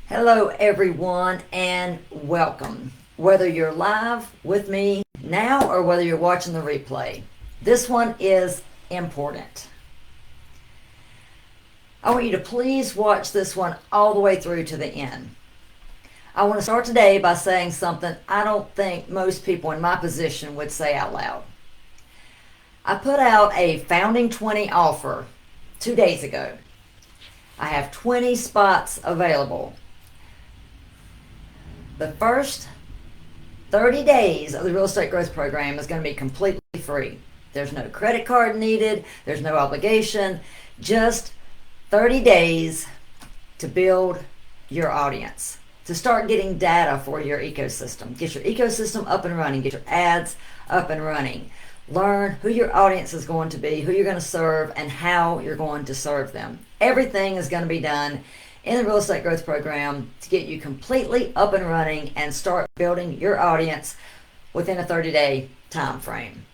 Hello, everyone, and welcome. Whether you're live with me now or whether you're watching the replay, this one is important. I want you to please watch this one all the way through to the end. I want to start today by saying something I don't think most people in my position would say out loud. I put out a Founding 20 offer 2 days ago. I have 20 spots available. The first 30 days of the Real Estate Growth Program is going to be completely free. There's no credit card needed, there's no obligation, just 30 days to build your audience, to start getting data for your ecosystem. Get your ecosystem up and running, get your ads up and running. Learn who your audience is going to be, who you're going to serve, and how you're going to serve them. Everything is going to be done in the Real Estate Growth Program to get you completely up and running and start building your audience within a 30-day time frame.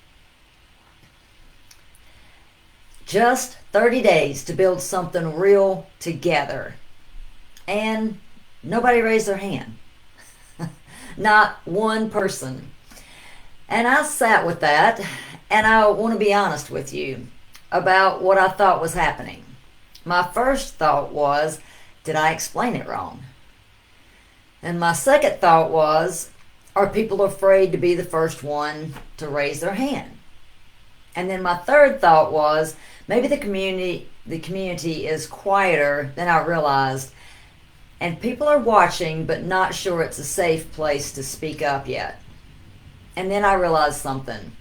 Just 30 days to build something real together. And nobody raised their hand. Not one person. And I sat with that, and I want to be honest with you about what I thought was happening. My first thought was, did I explain it wrong? And my second thought was, are people afraid to be the first one to raise their hand? And then my third thought was, maybe the community is quieter than I realized, and people are watching but not sure it's a safe place to speak up yet. And then I realized something.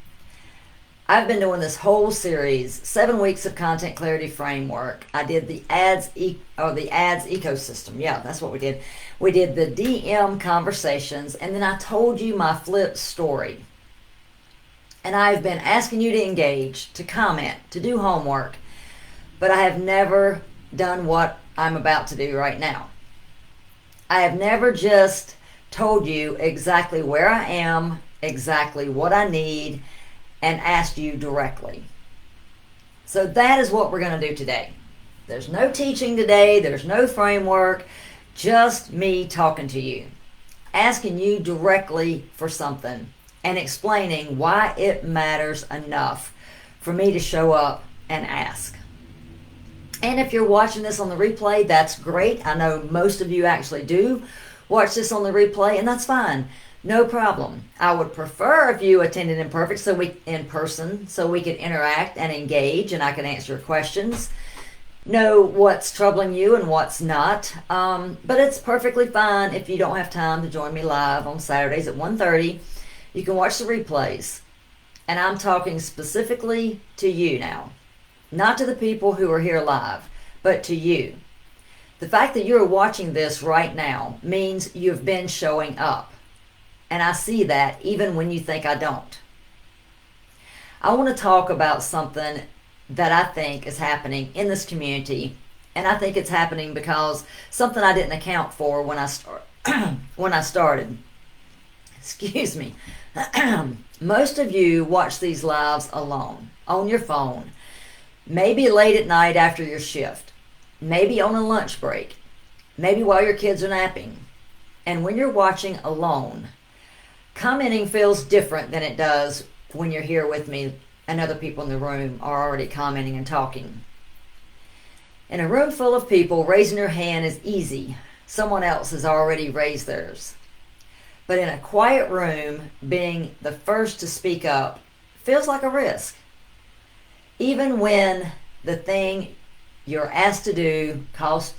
I've been doing this whole series, 7 weeks of content clarity framework. I did the ads ecosystem. Yeah, that's what we did. We did the DM conversations, and then I told you my flip story. And I've been asking you to engage, to comment, to do homework, but I have never done what I'm about to do right now. I have never just told you exactly where I am, exactly what I need, and asked you directly. So that is what we're going to do today. There's no teaching today, there's no framework, just me talking to you, asking you directly for something, and explaining why it matters enough for me to show up and ask. And if you're watching this on the replay, that's great. I know most of you actually do watch this on the replay, and that's fine. No problem. I would prefer if you attended in person so we could interact and engage and I can answer your questions, know what's troubling you and what's not. But it's perfectly fine if you don't have time to join me live on Saturdays at 1:30. You can watch the replays. And I'm talking specifically to you now, not to the people who are here live, but to you. The fact that you're watching this right now means you've been showing up. And I see that even when you think I don't. I want to talk about something that I think is happening in this community. And I think it's happening because something I didn't account for when I started. Excuse me. Most of you watch these lives alone, on your phone, maybe late at night after your shift, maybe on a lunch break, maybe while your kids are napping. And when you're watching alone, commenting feels different than it does when you're here with me and other people in the room are already commenting and talking. In a room full of people, raising your hand is easy. Someone else has already raised theirs. But in a quiet room, being the first to speak up feels like a risk. Even when the thing you're asked to do costs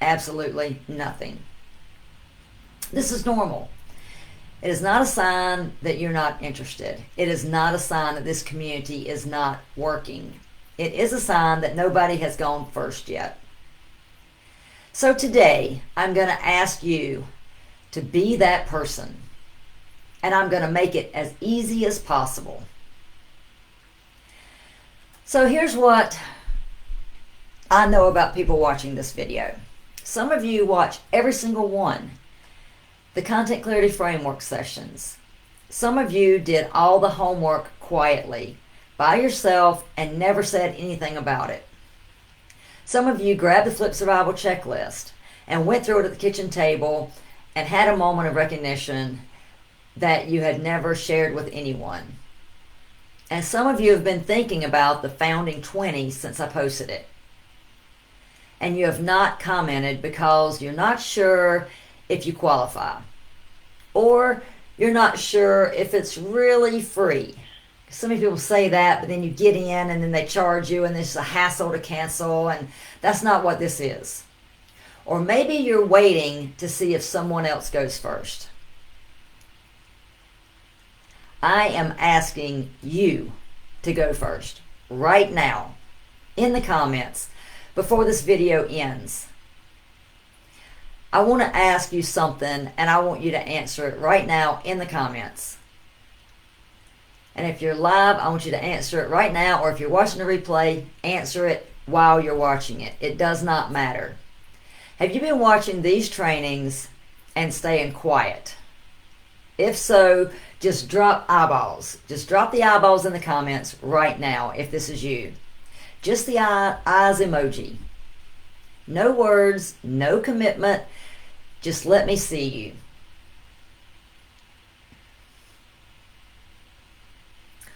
absolutely nothing. This is normal. It is not a sign that you're not interested. It is not a sign that this community is not working. It is a sign that nobody has gone first yet. So today, I'm going to ask you to be that person. And I'm going to make it as easy as possible. So here's what I know about people watching this video. Some of you watch every single one. The Content Clarity Framework sessions. Some of you did all the homework quietly, by yourself, and never said anything about it. Some of you grabbed the Flip Survival checklist and went through it at the kitchen table and had a moment of recognition that you had never shared with anyone. And some of you have been thinking about the Founding 20 since I posted it. And you have not commented because you're not sure if you qualify. Or you're not sure if it's really free. Some of people say that, but then you get in and then they charge you and there's a hassle to cancel, and that's not what this is. Or maybe you're waiting to see if someone else goes first. I am asking you to go first right now in the comments before this video ends. I want to ask you something, and I want you to answer it right now in the comments. And if you're live, I want you to answer it right now, or if you're watching the replay, answer it while you're watching it. It does not matter. Have you been watching these trainings and staying quiet? If so, just drop eyeballs. Just drop the eyeballs in the comments right now if this is you. Just the eyes emoji. No words, no commitment. Just let me see you.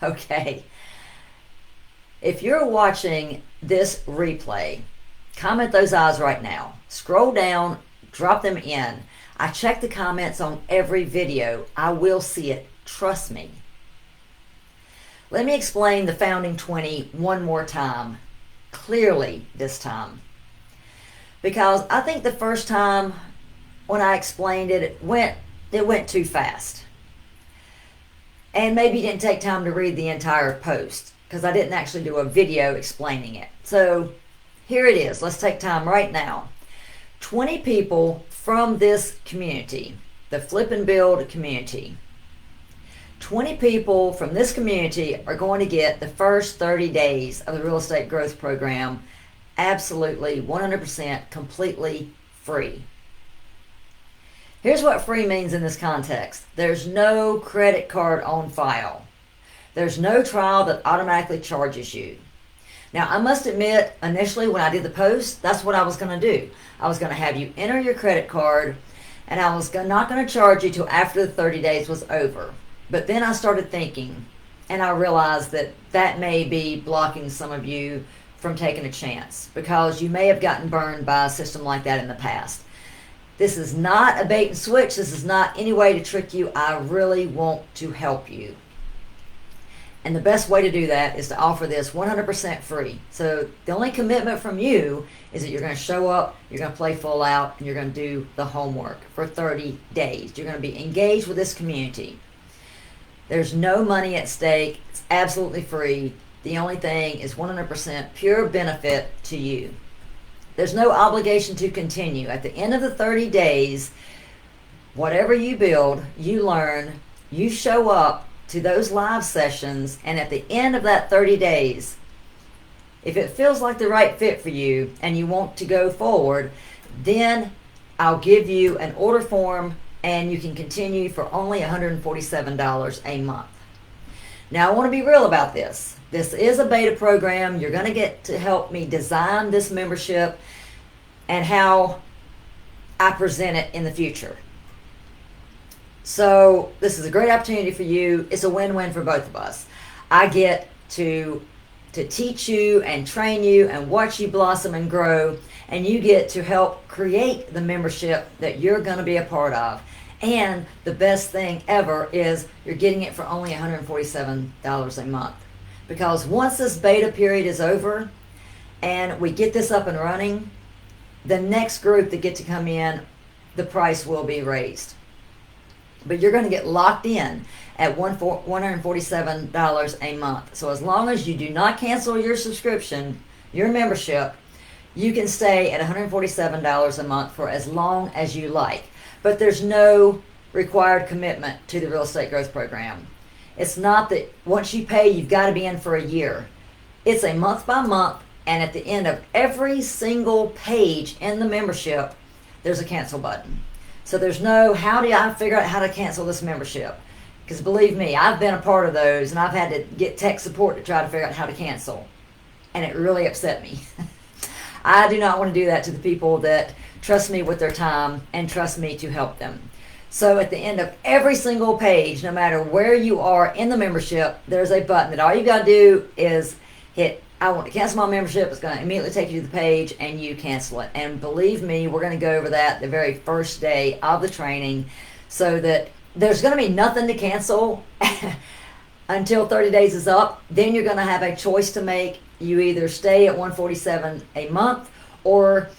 Okay. If you're watching this replay, comment those eyes right now. Scroll down, drop them in. I check the comments on every video. I will see it. Trust me. Let me explain the Founding 20 one more time. Clearly this time. Because I think the first time when I explained it, it went too fast. And maybe you didn't take time to read the entire post, because I didn't actually do a video explaining it. So here it is. Let's take time right now. 20 people from this community, the Flip and Build community. 20 people from this community are going to get the first 30 days of the Real Estate Growth Program absolutely 100% completely free. Here's what free means in this context. There's no credit card on file. There's no trial that automatically charges you. Now, I must admit, initially when I did the post, that's what I was going to do. I was going to have you enter your credit card, and I was not going to charge you till after the 30 days was over. But then I started thinking, and I realized that that may be blocking some of you from taking a chance, because you may have gotten burned by a system like that in the past. This is not a bait and switch. This is not any way to trick you. I really want to help you. And the best way to do that is to offer this 100% free. So the only commitment from you is that you're going to show up, you're going to play full out, and you're going to do the homework for 30 days. You're going to be engaged with this community. There's no money at stake. It's absolutely free. The only thing is 100% pure benefit to you. There's no obligation to continue. At the end of the 30 days, whatever you build, you learn, you show up to those live sessions, and at the end of that 30 days, if it feels like the right fit for you and you want to go forward, then I'll give you an order form and you can continue for only $147 a month. Now, I want to be real about this. This is a beta program. You're going to get to help me design this membership and how I present it in the future. So this is a great opportunity for you. It's a win-win for both of us. I get to teach you and train you and watch you blossom and grow, and you get to help create the membership that you're going to be a part of. And the best thing ever is you're getting it for only $147 a month. Because once this beta period is over and we get this up and running, the next group that get to come in, the price will be raised. But you're going to get locked in at $147 a month. So as long as you do not cancel your subscription, your membership, you can stay at $147 a month for as long as you like. But there's no required commitment to the Real Estate Growth Program. It's not that once you pay, you've got to be in for a year. It's a month by month, and at the end of every single page in the membership, there's a cancel button. So there's no, how do I figure out how to cancel this membership? Because believe me, I've been a part of those, and I've had to get tech support to try to figure out how to cancel. And it really upset me. I do not want to do that to the people that trust me with their time, and trust me to help them. So at the end of every single page, no matter where you are in the membership, there's a button that all you got to do is hit I want to cancel my membership. It's going to immediately take you to the page and you cancel it. And believe me, we're going to go over that the very first day of the training, so that there's going to be nothing to cancel until 30 days is up. Then you're going to have a choice to make. You either stay at $147 a month, or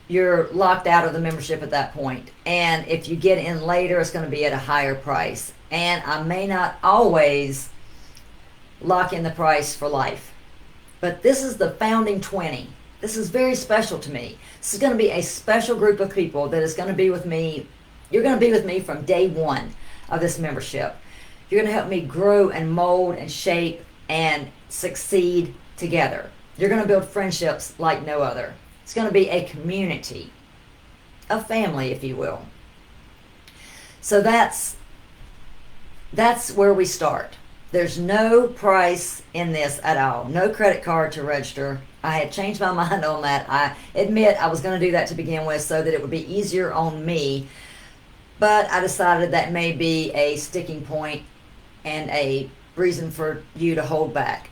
you're locked out of the membership at that point. And if you get in later, it's going to be at a higher price. And I may not always lock in the price for life. But this is the founding 20. This is very special to me. This is going to be a special group of people that is going to be with me. You're going to be with me from day one of this membership. You're going to help me grow and mold and shape and succeed together. You're going to build friendships like no other. It's going to be a community, a family, if you will. So that's where we start. There's no price in this at all. No credit card to register. I had changed my mind on that. I admit I was going to do that to begin with so that it would be easier on me. But I decided that may be a sticking point and a reason for you to hold back.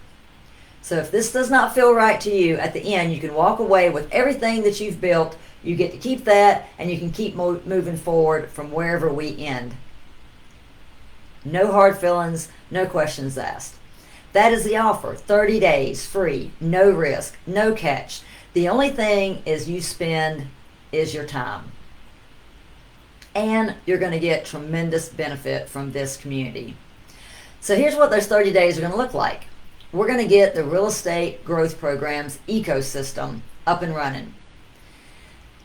So if this does not feel right to you, at the end you can walk away with everything that you've built. You get to keep that, and you can keep moving forward from wherever we end. No hard feelings, no questions asked. That is the offer. 30 days, free, no risk, no catch. The only thing is you spend is your time. And you're going to get tremendous benefit from this community. So here's what those 30 days are going to look like. We're going to get the Real Estate Growth Program's ecosystem up and running.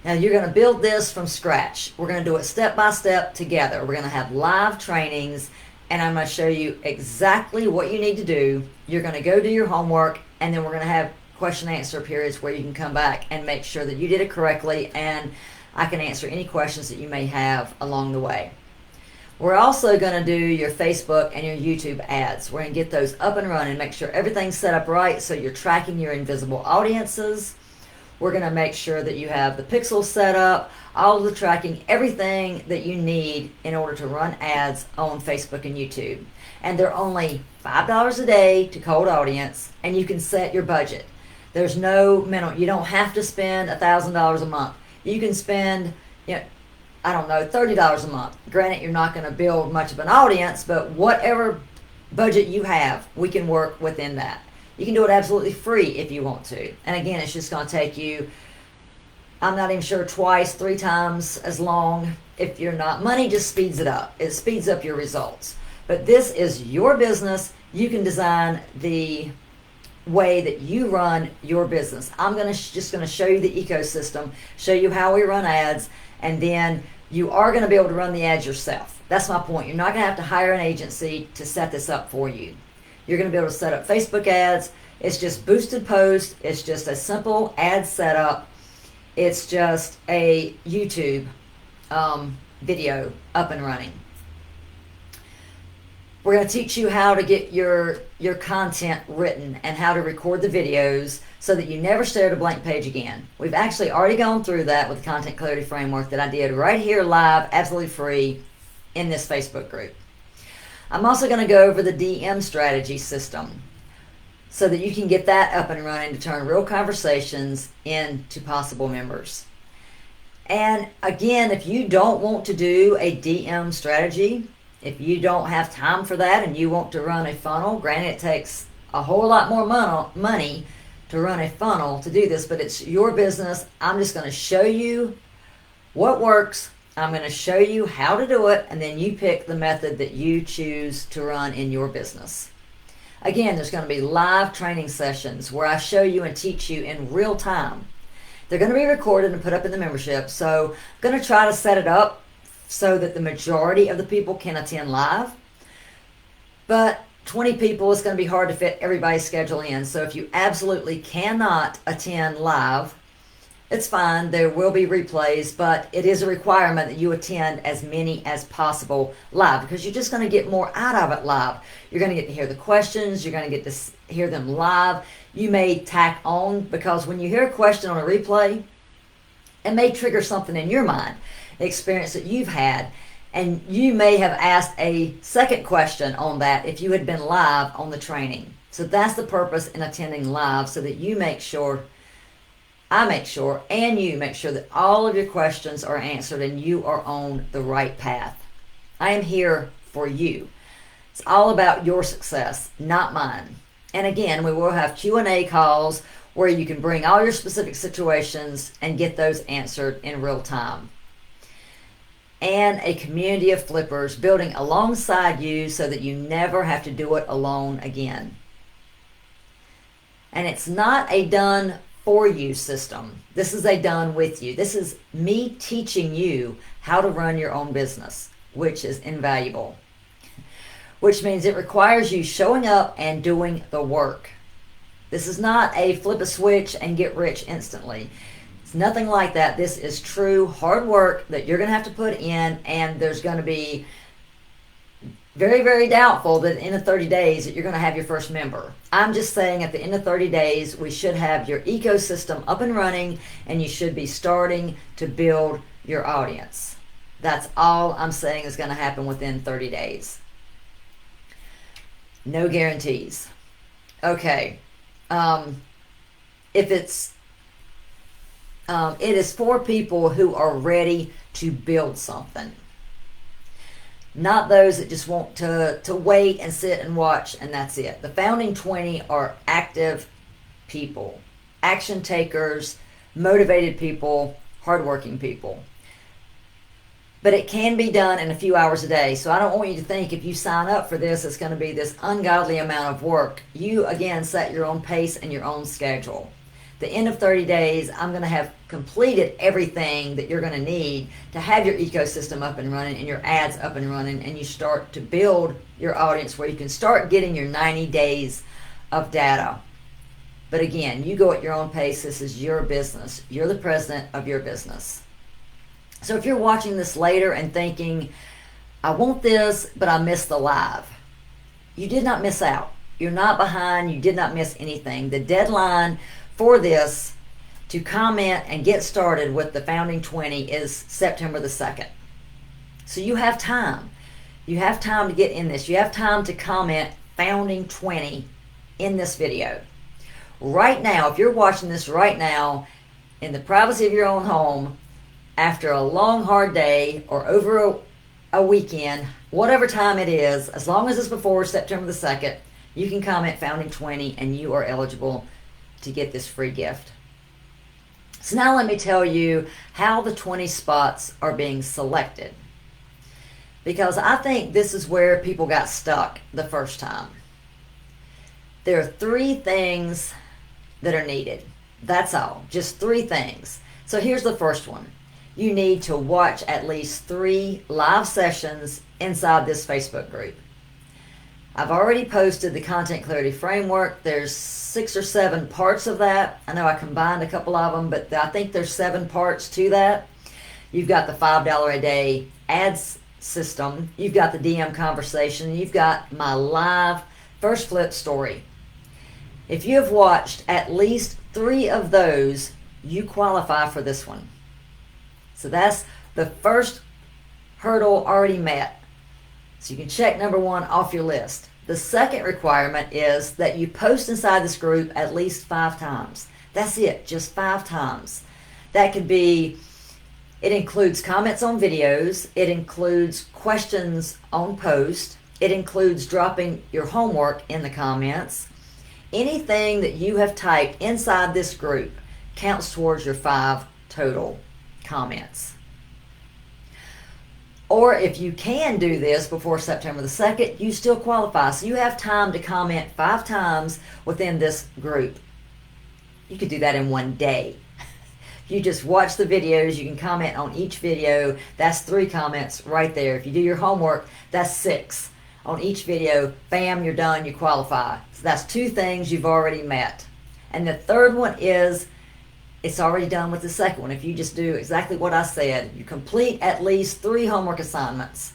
Now you're going to build this from scratch. We're going to do it step by step together. We're going to have live trainings, and I'm going to show you exactly what you need to do. You're going to go do your homework, and then we're going to have question and answer periods where you can come back and make sure that you did it correctly, and I can answer any questions that you may have along the way. We're also going to do your Facebook and your YouTube ads. We're going to get those up and running, make sure everything's set up right so you're tracking your invisible audiences. We're going to make sure that you have the pixels set up, all of the tracking, everything that you need in order to run ads on Facebook and YouTube. And they're only $5 a day to cold audience, and you can set your budget. There's no minimum. You don't have to spend $1,000 a month. You can spend, $30 a month. Granted, you're not going to build much of an audience, but whatever budget you have, we can work within that. You can do it absolutely free if you want to. And again, it's just going to take you, I'm not even sure, twice, 3 times as long. If you're not, money just speeds it up. It speeds up your results. But this is your business. You can design the way that you run your business. I'm just going to show you the ecosystem, show you how we run ads, and then you are going to be able to run the ads yourself. That's my point. You're not going to have to hire an agency to set this up for you. You're going to be able to set up Facebook ads. It's just boosted posts. It's just a simple ad setup. It's just a YouTube video up and running. We're going to teach you how to get your content written and how to record the videos so that you never stare at a blank page again. We've actually already gone through that with the Content Clarity Framework that I did right here live, absolutely free, in this Facebook group. I'm also going to go over the DM strategy system so that you can get that up and running to turn real conversations into possible members. And again, if you don't want to do a DM strategy, if you don't have time for that and you want to run a funnel, granted it takes a whole lot more money to run a funnel to do this, but it's your business. I'm just going to show you what works. I'm going to show you how to do it, and then you pick the method that you choose to run in your business. Again, there's going to be live training sessions where I show you and teach you in real time. They're going to be recorded and put up in the membership, so I'm going to try to set it up so that the majority of the people can attend live. But 20 people, it's going to be hard to fit everybody's schedule in. So if you absolutely cannot attend live, it's fine. There will be replays, but it is a requirement that you attend as many as possible live, because you're just going to get more out of it live. You're going to get to hear the questions. You're going to get to hear them live. You may tack on, because when you hear a question on a replay, It may trigger something in your mind, experience that you've had, and you may have asked a second question on that if you had been live on the training. So that's the purpose in attending live, so that you make sure, I make sure, and you make sure that all of your questions are answered and you are on the right path. I am here for you. It's all about your success, not mine. And again, we will have Q&A calls where you can bring all your specific situations and get those answered in real time. And a community of flippers building alongside you so that you never have to do it alone again. And it's not a done for you system. This is a done with you. This is me teaching you how to run your own business, which is invaluable. Which means it requires you showing up and doing the work. This is not a flip a switch and get rich instantly. It's nothing like that. This is true hard work that you're going to have to put in, and there's going to be very, very doubtful that in the 30 days that you're going to have your first member. I'm just saying at the end of 30 days, we should have your ecosystem up and running, and you should be starting to build your audience. That's all I'm saying is going to happen within 30 days. No guarantees. Okay. If it's, it is for people who are ready to build something. Not those that just want to wait and sit and watch and that's it. The Founding 20 are active people, action takers, motivated people, hardworking people. But it can be done in a few hours a day. So I don't want you to think if you sign up for this, it's going to be this ungodly amount of work. You, again, set your own pace and your own schedule. The end of 30 days, I'm going to have completed everything that you're going to need to have your ecosystem up and running and your ads up and running, and you start to build your audience where you can start getting your 90 days of data. But again, you go at your own pace. This is your business. You're the president of your business. So if you're watching this later and thinking, I want this, but I missed the live, you did not miss out. You're not behind. You did not miss anything. The deadline for this to comment and get started with the Founding 20 is September the 2nd. So you have time. You have time to get in this. You have time to comment Founding 20 in this video. Right now, if you're watching this right now in the privacy of your own home, after a long, hard day or over a weekend, whatever time it is, as long as it's before September the 2nd, you can comment Founding 20 and you are eligible to get this free gift. So now let me tell you how the 20 spots are being selected. Because I think this is where people got stuck the first time. There are 3 things that are needed. That's all. Just 3 things. So here's the first one. You need to watch at least 3 live sessions inside this Facebook group. I've already posted the Content Clarity Framework. There's 6 or 7 parts of that. I know I combined a couple of them, but I think there's 7 parts to that. You've got the $5 a day ads system. You've got the DM conversation. You've got my live first flip story. If you have watched at least 3 of those, you qualify for this one. So that's the first hurdle already met. So you can check number 1 off your list. The second requirement is that you post inside this group at least 5 times. That's it, just 5 times. That could be, it includes comments on videos, it includes questions on post, it includes dropping your homework in the comments. Anything that you have typed inside this group counts towards your 5 total comments. Or if you can do this before September the 2nd, you still qualify. So you have time to comment 5 times within this group. You could do that in one day. You just watch the videos, you can comment on each video. That's 3 comments right there. If you do your homework, that's 6. On each video, bam, you're done, you qualify. So that's 2 things you've already met. And the third one is, it's already done with the second one. If you just do exactly what I said, you complete at least 3 homework assignments.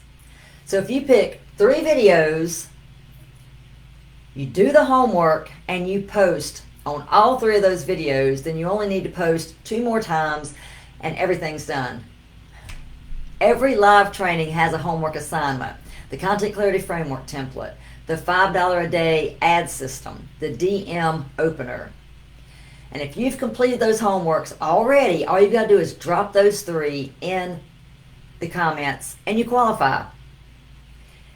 So if you pick 3 videos, you do the homework, and you post on all 3 of those videos, then you only need to post 2 more times, and everything's done. Every live training has a homework assignment, the Content Clarity Framework template, the $5 a day ad system, the DM opener. And if you've completed those homeworks already, all you've got to do is drop those 3 in the comments and you qualify.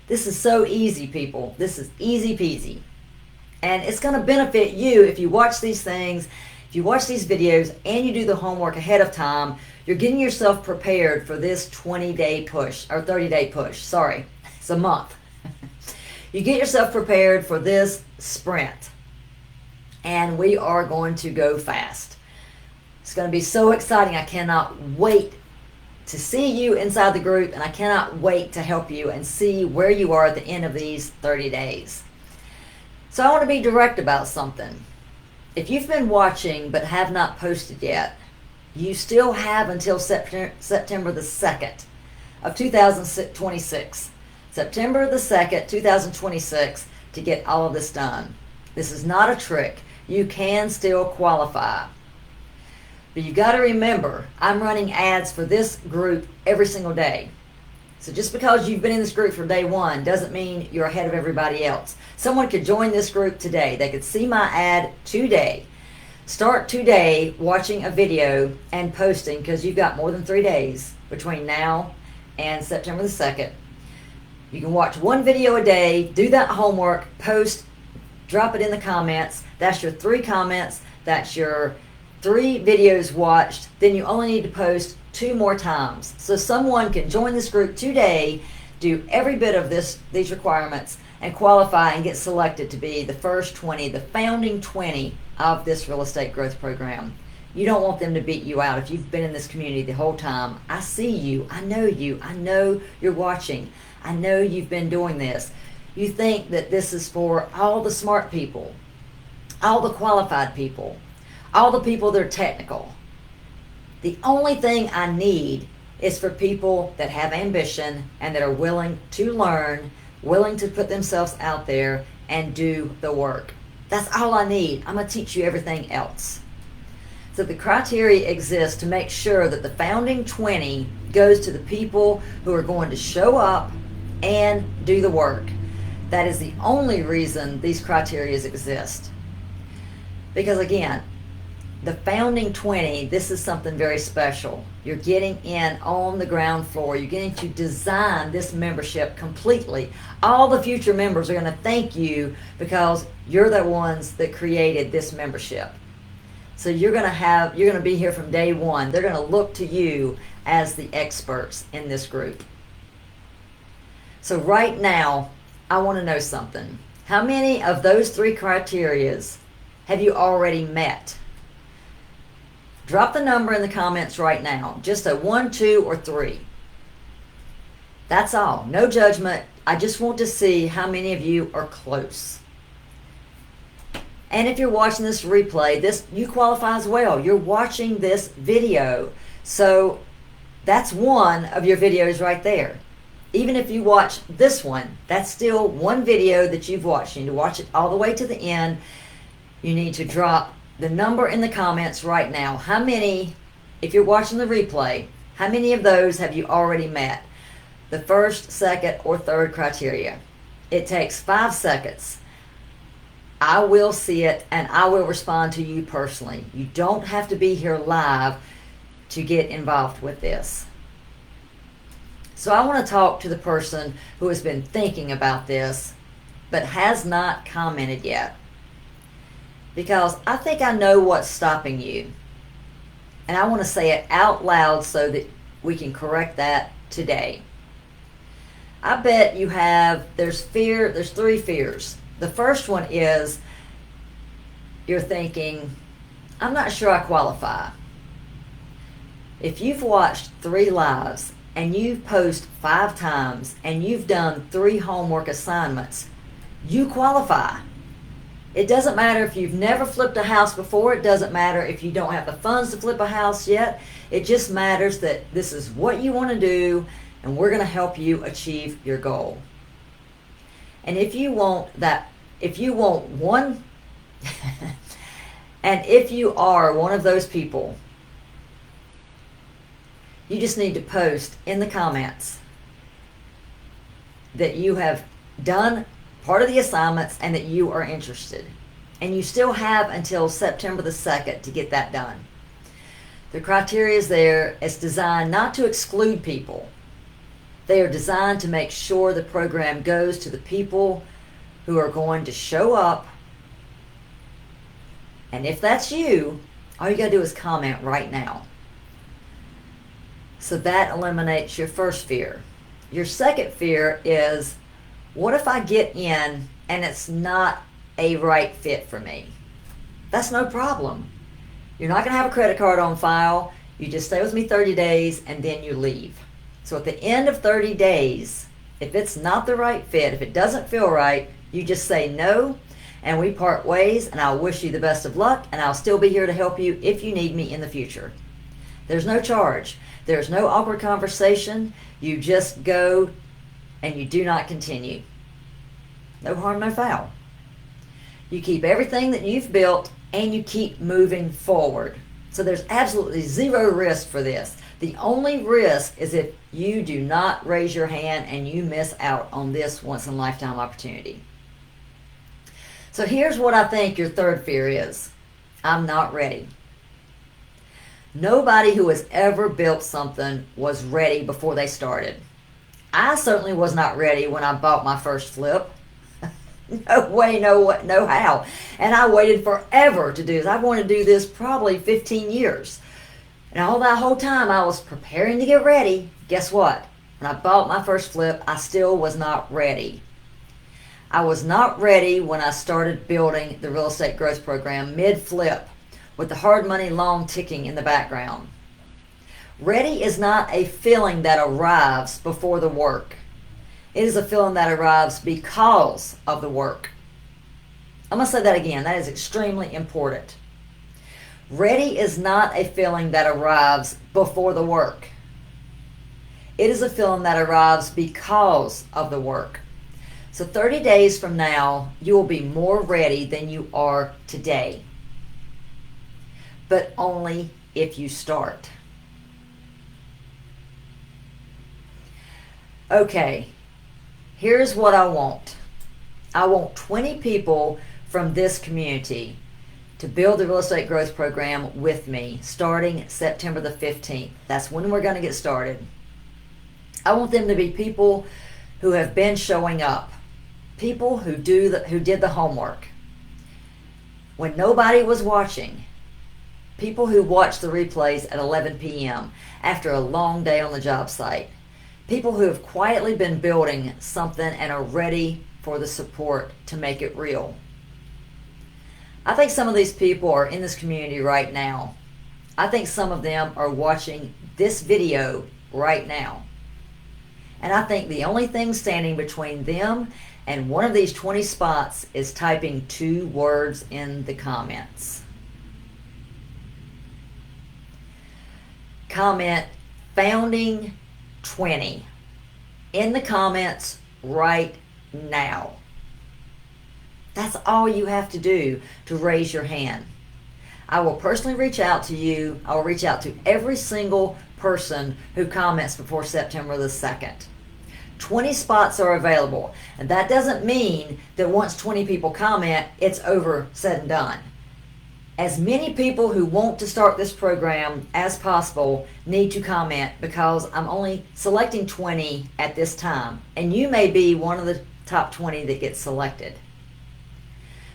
This is so easy, people. This is easy peasy. And it's going to benefit you if you watch these things, if you watch these videos and you do the homework ahead of time. You're getting yourself prepared for this 20-day push, or 30-day push. Sorry, it's a month. You get yourself prepared for this sprint. And we are going to go fast. It's going to be so exciting. I cannot wait to see you inside the group, and I cannot wait to help you and see where you are at the end of these 30 days. So I want to be direct about something. If you've been watching but have not posted yet, you still have until September the 2nd of 2026. September the 2nd, 2026 to get all of this done. This is not a trick. You can still qualify. But you've got to remember, I'm running ads for this group every single day. So just because you've been in this group for day 1 doesn't mean you're ahead of everybody else. Someone could join this group today. They could see my ad today. Start today watching a video and posting, because you've got more than 3 days between now and September the 2nd. You can watch 1 video a day, do that homework, post, drop it in the comments. That's your 3 comments. That's your 3 videos watched. Then you only need to post 2 more times. So someone can join this group today, do every bit of these requirements, and qualify and get selected to be the first 20, the founding 20 of this real estate growth program. You don't want them to beat you out. If you've been in this community the whole time, I see you, I know you're watching, I know you've been doing this. You think that this is for all the smart people, all the qualified people, all the people that are technical. The only thing I need is for people that have ambition and that are willing to learn, willing to put themselves out there and do the work. That's all I need. I'm going to teach you everything else. So the criteria exists to make sure that the founding 20 goes to the people who are going to show up and do the work. That is the only reason these criteria exist. Because again, the founding 20, this is something very special. You're getting in on the ground floor. You're getting to design this membership completely. All the future members are going to thank you because you're the ones that created this membership. So you're going to be here from day 1. They're going to look to you as the experts in this group. So right now, I want to know something. How many of those 3 criterias have you already met? Drop the number in the comments right now. Just a 1, 2, or 3. That's all. No judgment. I just want to see how many of you are close. And if you're watching this replay, you qualify as well. You're watching this video. So that's 1 of your videos right there. Even if you watch this one, that's still 1 video that you've watched. You need to watch it all the way to the end. You need to drop the number in the comments right now. How many, if you're watching the replay, how many of those have you already met? The 1st, 2nd, or 3rd criteria. It takes 5 seconds. I will see it and I will respond to you personally. You don't have to be here live to get involved with this. So I want to talk to the person who has been thinking about this but has not commented yet. Because I think I know what's stopping you. And I want to say it out loud so that we can correct that today. I bet you there's 3 fears. The first one is you're thinking, I'm not sure I qualify. If you've watched 3 lives and you've posted 5 times and you've done 3 homework assignments, you qualify. It doesn't matter if you've never flipped a house before. It doesn't matter if you don't have the funds to flip a house yet. It just matters that this is what you want to do, and we're going to help you achieve your goal. And if you want one, and if you are one of those people You just need to post in the comments that you have done part of the assignments and that you are interested. And you still have until September the 2nd to get that done. The criteria is there. It's designed not to exclude people. They are designed to make sure the program goes to the people who are going to show up. And if that's you, all you got to do is comment right now. So that eliminates your first fear. Your second fear is, what if I get in and it's not a right fit for me? That's no problem. You're not going to have a credit card on file. You just stay with me 30 days and then you leave. So at the end of 30 days, if it's not the right fit, if it doesn't feel right, you just say no and we part ways, and I'll wish you the best of luck, and I'll still be here to help you if you need me in the future. There's no charge. There's no awkward conversation. You just go and you do not continue. No harm, no foul. You keep everything that you've built and you keep moving forward. So there's absolutely zero risk for this. The only risk is if you do not raise your hand and you miss out on this once-in-a-lifetime opportunity. So here's what I think your third fear is. I'm not ready. Nobody who has ever built something was ready before they started. I certainly was not ready when I bought my first flip. No way, no how. And I waited forever to do this. I wanted to do this probably 15 years. And all that whole time I was preparing to get ready. Guess what? When I bought my first flip, I still was not ready. I was not ready when I started building the real estate growth program mid-flip with the hard money loan ticking in the background. Ready is not a feeling that arrives before the work. It is a feeling that arrives because of the work. I'm going to say that again. That is extremely important. Ready is not a feeling that arrives before the work. It is a feeling that arrives because of the work. So 30 days from now, you will be more ready than you are today. But only if you start. Okay, here's what I want. I want 20 people from this community to build the real estate growth program with me starting September the 15th. That's when we're going to get started. I want them to be people who have been showing up, people who did the homework when nobody was watching, people who watched the replays at 11 p.m. after a long day on the job site, people who have quietly been building something and are ready for the support to make it real. I think some of these people are in this community right now. I think some of them are watching this video right now. And I think the only thing standing between them and one of these 20 spots is typing 2 words in the comments. Comment founding 20 in the comments right now. That's all you have to do to raise your hand. I will personally reach out to you. I will reach out to every single person who comments before September the 2nd. 20 spots are available, and that doesn't mean that once 20 people comment, it's over, said and done. As many people who want to start this program as possible need to comment, because I'm only selecting 20 at this time, and you may be one of the top 20 that gets selected.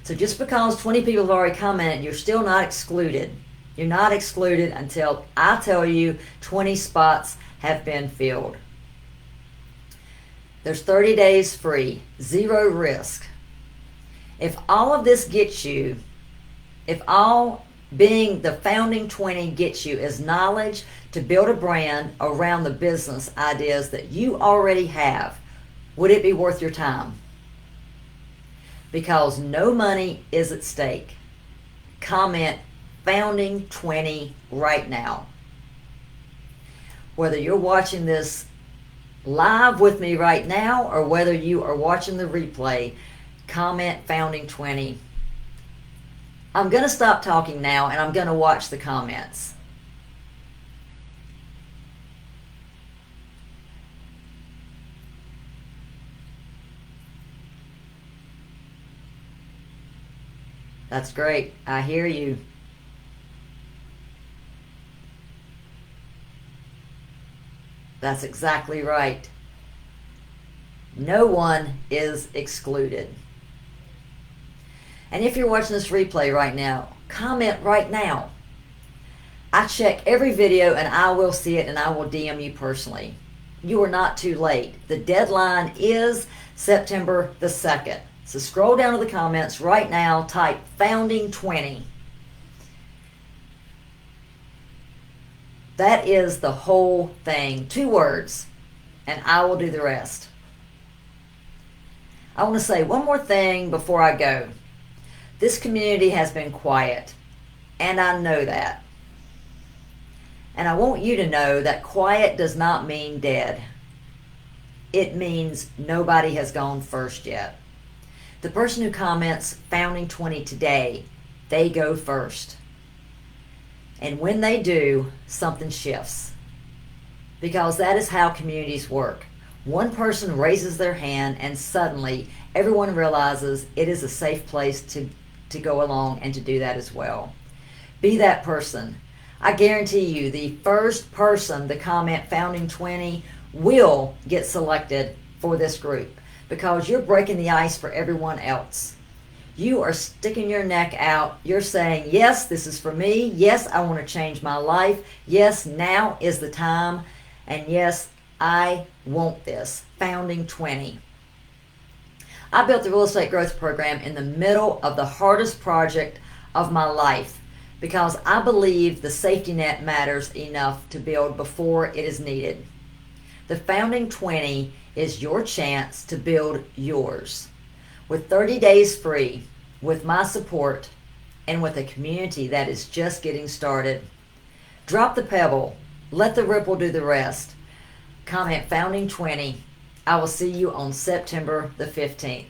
So just because 20 people have already commented, you're still not excluded. You're not excluded until I tell you 20 spots have been filled. There's 30 days free, 0 risk. If all of this gets you, if all being the founding 20 gets you is knowledge to build a brand around the business ideas that you already have, would it be worth your time? Because no money is at stake. Comment founding 20 right now. Whether you're watching this live with me right now or whether you are watching the replay, comment founding 20. I'm going to stop talking now and I'm going to watch the comments. That's great. I hear you. That's exactly right. No one is excluded. And if you're watching this replay right now, comment right now. I check every video and I will see it and I will DM you personally. You are not too late. The deadline is September the 2nd. So scroll down to the comments right now, type Founding 20. That is the whole thing. 2 words, and I will do the rest. I want to say one more thing before I go. This community has been quiet, and I know that. And I want you to know that quiet does not mean dead. It means nobody has gone first yet. The person who comments Founding 20 today, they go first. And when they do, something shifts. Because that is how communities work. One person raises their hand and suddenly everyone realizes it is a safe place to go along and to do that as well. Be that person. I guarantee you the first person to comment Founding 20 will get selected for this group because you're breaking the ice for everyone else. You are sticking your neck out. You're saying, yes, this is for me. Yes, I want to change my life. Yes, now is the time. And yes, I want this. Founding 20. I built the Real Estate Growth Program in the middle of the hardest project of my life because I believe the safety net matters enough to build before it is needed. The Founding 20 is your chance to build yours. With 30 days free, with my support, and with a community that is just getting started. Drop the pebble. Let the ripple do the rest. Comment Founding 20. I will see you on September the 15th.